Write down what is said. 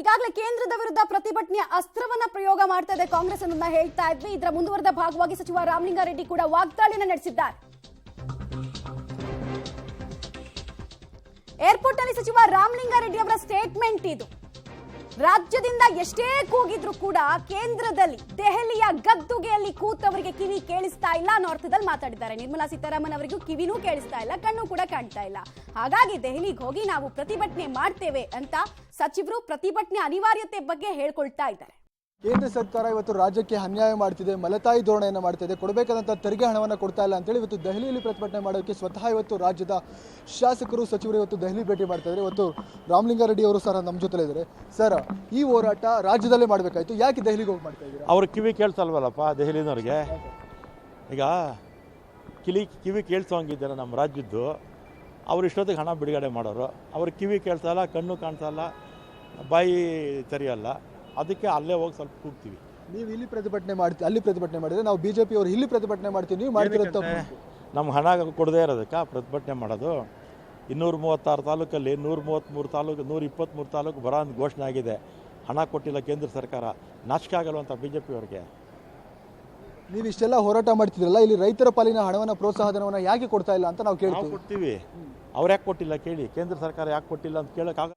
ಈಗಾಗಲೇ ಕೇಂದ್ರದ ವಿರುದ್ಧ ಪ್ರತಿಭಟನೆಯ ಅಸ್ತ್ರವನ್ನ ಪ್ರಯೋಗ ಮಾಡ್ತಾ ಇದೆ ಕಾಂಗ್ರೆಸ್ ಅನ್ನೋದನ್ನ ಹೇಳ್ತಾ ಇದ್ವಿ. ಇದರ ಮುಂದುವರೆದ ಭಾಗವಾಗಿ ಸಚಿವ ರಾಮಲಿಂಗಾರೆಡ್ಡಿ ಕೂಡ ವಾಗ್ದಾಳಿಯನ್ನ ನಡೆಸಿದ್ದಾರೆ. ಏರ್ಪೋರ್ಟ್ ನಲ್ಲಿ ಸಚಿವ ರಾಮಲಿಂಗಾರೆಡ್ಡಿ ಅವರ ಸ್ಟೇಟ್ಮೆಂಟ್ ಇದು. ರಾಜ್ಯದಿಂದ ಎಷ್ಟೇ ಕೂಗಿದ್ರು ಕೂಡ ಕೇಂದ್ರದಲ್ಲಿ ದೆಹಲಿಯ ಗದ್ದುಗೆಯಲ್ಲಿ ಕೂತವರಿಗೆ ಕಿವಿ ಕೇಳಿಸ್ತಾ ಇಲ್ಲ ಅನ್ನೋ ಅರ್ಥದಲ್ಲಿ ಮಾತಾಡಿದ್ದಾರೆ. ನಿರ್ಮಲಾ ಸೀತಾರಾಮನ್ ಅವರಿಗೂ ಕಿವಿನೂ ಕೇಳಿಸ್ತಾ ಇಲ್ಲ, ಕಣ್ಣು ಕೂಡ ಕಾಣ್ತಾ ಇಲ್ಲ. ಹಾಗಾಗಿ ದೆಹಲಿಗೆ ಹೋಗಿ ನಾವು ಪ್ರತಿಭಟನೆ ಮಾಡ್ತೇವೆ ಅಂತ ಸಚಿವರು ಪ್ರತಿಭಟನೆ ಅನಿವಾರ್ಯತೆ ಬಗ್ಗೆ ಹೇಳ್ಕೊಳ್ತಾ ಇದ್ದಾರೆ. ಕೇಂದ್ರ ಸರ್ಕಾರ ಇವತ್ತು ರಾಜ್ಯಕ್ಕೆ ಅನ್ಯಾಯ ಮಾಡ್ತಿದೆ, ಮಲತಾಯಿ ಧೋರಣೆಯನ್ನು ಮಾಡ್ತಿದೆ, ಕೊಡಬೇಕಾದಂಥ ತೆರಿಗೆ ಹಣವನ್ನು ಕೊಡ್ತಾ ಇಲ್ಲ ಅಂತೇಳಿ ಇವತ್ತು ದೆಹಲಿಯಲ್ಲಿ ಪ್ರತಿಭಟನೆ ಮಾಡೋಕ್ಕೆ ಸ್ವತಃ ಇವತ್ತು ರಾಜ್ಯದ ಶಾಸಕರು ಸಚಿವರು ಇವತ್ತು ದೆಹಲಿ ಭೇಟಿ ಮಾಡ್ತಾ ಇದ್ದಾರೆ. ಇವತ್ತು ರಾಮಲಿಂಗಾರೆಡ್ಡಿ ಅವರು ಸರ್ ನಮ್ಮ ಜೊತೆ ಇದ್ದಾರೆ. ಸರ್, ಈ ಹೋರಾಟ ರಾಜ್ಯದಲ್ಲೇ ಮಾಡಬೇಕಾಯ್ತು, ಯಾಕೆ ದೆಹಲಿಗೆ ಹೋಗಿ ಮಾಡ್ತಾ ಇದ್ದೀರಾ? ಅವ್ರ ಕಿವಿ ಕೇಳ್ಸಲ್ವಲ್ಲಪ್ಪ ದೆಹಲಿನವ್ರಿಗೆ. ಈಗ ಕಿವಿ ಕೇಳಿಸೋಂಗಿದ್ದಾರೆ ನಮ್ಮ ರಾಜ್ಯದ್ದು. ಅವ್ರು ಇಷ್ಟೊತ್ತಿಗೆ ಹಣ ಬಿಡುಗಡೆ ಮಾಡೋರು. ಅವ್ರ ಕಿವಿ ಕೇಳ್ಸಲ್ಲ, ಕಣ್ಣು ಕಾಣಿಸಲ್ಲ, ಬಾಯಿ ತೆರೆಯಲ್ಲ. ಅದಕ್ಕೆ ಅಲ್ಲೇ ಹೋಗಿ ಸ್ವಲ್ಪ ಕೂಗ್ತೀವಿ. ನೀವು ಇಲ್ಲಿ ಪ್ರತಿಭಟನೆ ಮಾಡ್ತೀವಿ, ಅಲ್ಲಿ ಪ್ರತಿಭಟನೆ ಮಾಡಿದ್ರೆ ನಾವು ಬಿಜೆಪಿ ಅವರು ಇಲ್ಲಿ ಪ್ರತಿಭಟನೆ ಮಾಡ್ತೀವಿ, ನೀವು ಮಾಡ್ತಿರಂತ ನಮ್ಗೆ ಹಣ ಕೊಡದೇ ಇರೋದಕ್ಕೆ ಪ್ರತಿಭಟನೆ ಮಾಡೋದು. 236 ತಾಲೂಕಲ್ಲಿ 133 ತಾಲೂಕು 123 ತಾಲೂಕು ಬರೋ ಅಂತ ಘೋಷಣೆ ಆಗಿದೆ. ಹಣ ಕೊಟ್ಟಿಲ್ಲ ಕೇಂದ್ರ ಸರ್ಕಾರ. ನಾಚಿಕೆ ಆಗಲ್ವಂತ ಬಿಜೆಪಿ ಅವ್ರಿಗೆ. ನೀವು ಇಷ್ಟೆಲ್ಲ ಹೋರಾಟ ಮಾಡ್ತಿದ್ರಲ್ಲ, ಇಲ್ಲಿ ರೈತರ ಪಾಲಿನ ಹಣವನ್ನು ಪ್ರೋತ್ಸಾಹಧನವನ್ನು ಯಾಕೆ ಕೊಡ್ತಾ ಇಲ್ಲ ಅಂತ ನಾವು ಕೇಳ್ತೀವಿ. ಕೊಡ್ತೀವಿ, ಅವ್ರು ಯಾಕೆ ಕೊಟ್ಟಿಲ್ಲ ಕೇಳಿ. ಕೇಂದ್ರ ಸರ್ಕಾರ ಯಾಕೆ ಕೊಟ್ಟಿಲ್ಲ ಅಂತ ಕೇಳೋಕ್ಕಾಗ